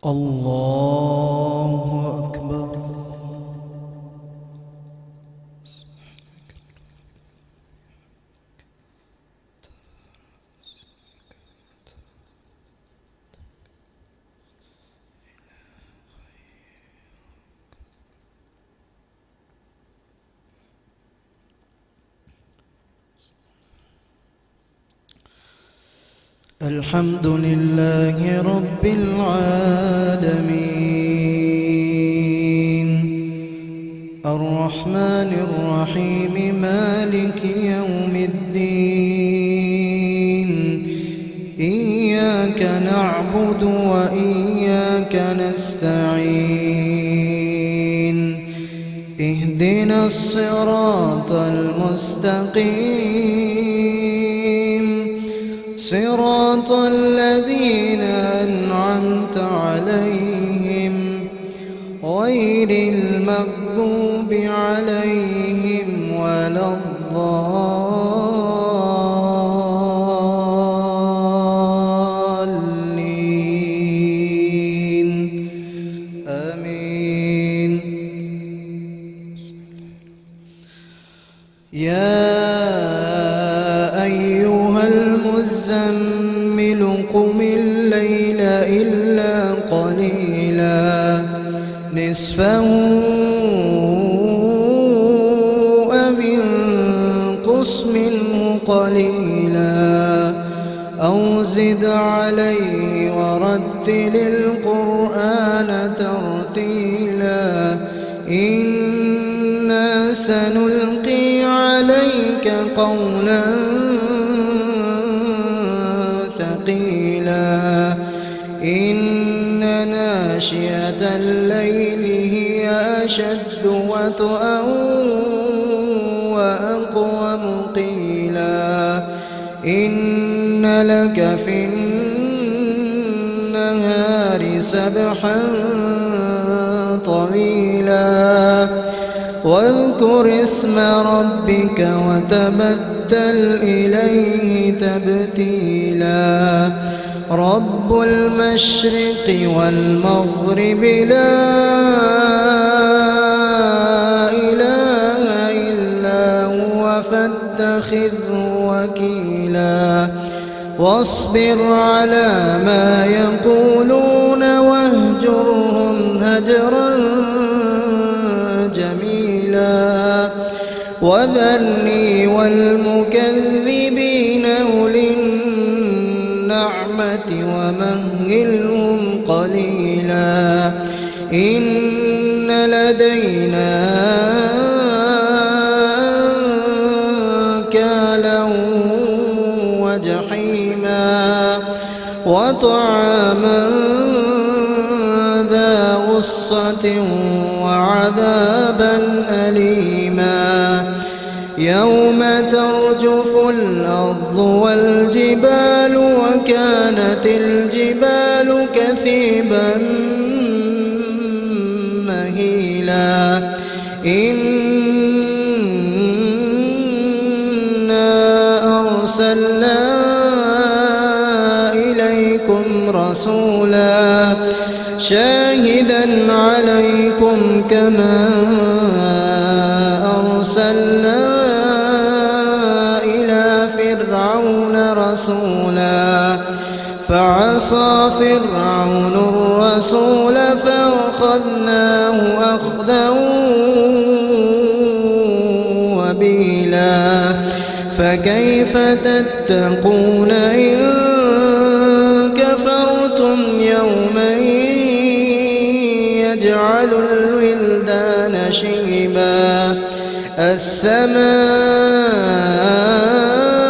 الله أكبر. الحمد لله رب العالمين الرحمن الرحيم مالك يوم الدين إياك نعبد وإياك نستعين اهدنا الصراط المستقيم صراط الذين أنعمت عليهم غير المغضوب عليهم ولا الضالين آمين. يا أيها المزمل قم الليل إلا قليلا نصفه أو انقص منه قليلا أو زد عليه ورتل القرآن ترتيلا إنا سنلقي عليك قولا ثقيلا إن ناشئة الليل هي أشد وطئا وأقوم قيلا إن لك في النهار سبحا طويلا واذكر اسم ربك وتبتل إليه تبتيلا رب المشرق والمغرب لا إله إلا هو فاتخذه وكيلا واصبر على ما يقولون واهجرهم هجرا جميلا وذرني والمكذبين أولي النعمة ومهلهم قليلا إن لدينا أنكالا وجحيما وطعاما ذا غصة وعذابا أليما يوم ترجف الأرض والجبال وكانت الجبال كثيبا مهيلا إنا أرسلنا إليكم رسولا شاهدا عليكم كما أرسلنا إلى فرعون رسولا فعصى فرعون الرسول فأخذناه أخذا وبيلا فكيف تتقون إن كفرتم يوما يجعل الولدان شيبا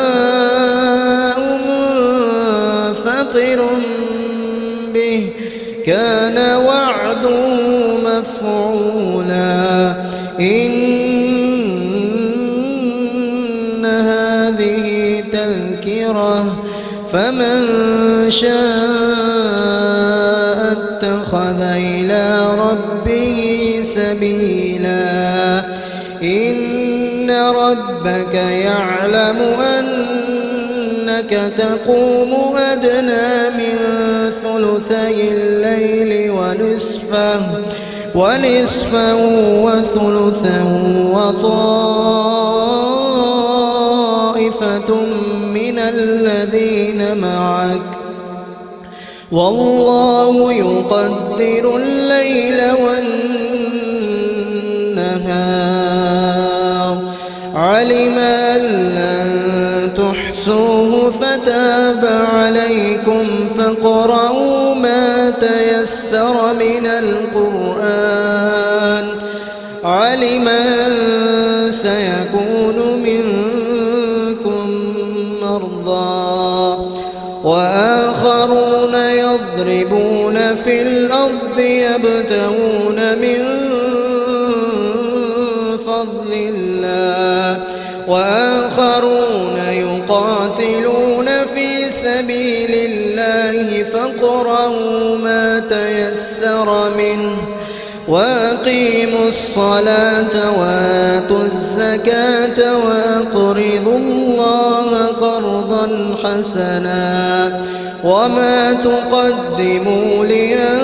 السماء منفطر به كان وعده مفعولا إن هذه تذكرة فمن شاء اتخذ إلى ربه سبيلا إن ربك يعلم أنك تقوم أدنى من ثلثي الليل ونصفه وثلثه وطائفة من الذين معك والله يقدر الليل والنهار علم أن لن تحصوه فتاب عليكم فاقرؤوا ما تيسر من القرآن علم أن سيكون منكم مرضى وآخرون يضربون في الأرض يبتغون من فضل الله وآخرون يقاتلون في سبيل الله فاقرؤوا ما تيسر منه وأقيموا الصلاة وآتوا الزكاة وأقرضوا الله قرضا حسنا وما تقدموا لأنفسكم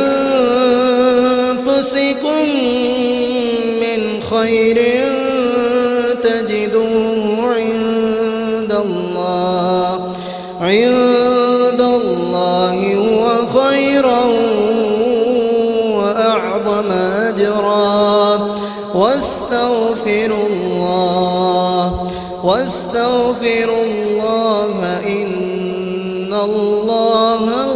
من خير تجدوه عند الله هو خيرا وأعظم أجرا واستغفروا الله إن الله